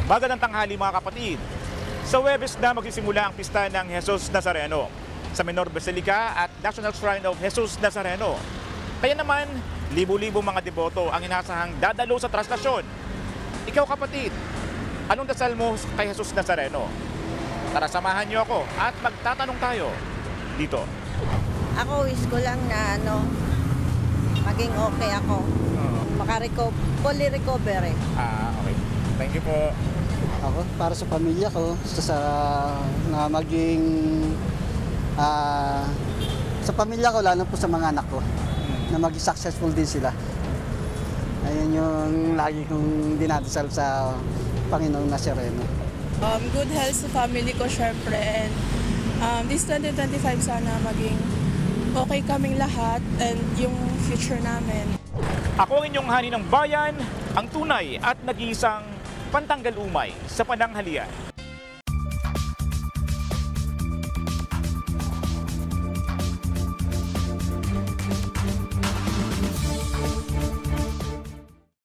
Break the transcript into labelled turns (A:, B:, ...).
A: Magandang tanghali mga kapatid. Sa Huwebes na magsisimula ang pista ng Jesus Nazareno sa Menor Basilica at National Shrine of Jesus Nazareno. Kaya naman, libo-libo mga deboto ang inasahang dadalo sa traslasyon. Ikaw kapatid, anong dasal mo kay Jesus Nazareno? Tara samahan niyo ako at magtatanong tayo dito.
B: Ako wish ko lang na maging okay ako. Fully recovery.
A: Okay. Thank you po.
C: Ako, para sa pamilya ko, na maging sa pamilya ko, lalo po sa mga anak ko, na maging successful din sila. Ayun yung lagi kong dinadasal sa Panginoong Nazareno.
D: Good health sa family ko, syempre. And this 2025 sana maging okay kaming lahat and yung future namin.
A: Ako ang inyong hani ng bayan, ang tunay at nag-iisang pantanggal umay sa pananghalian.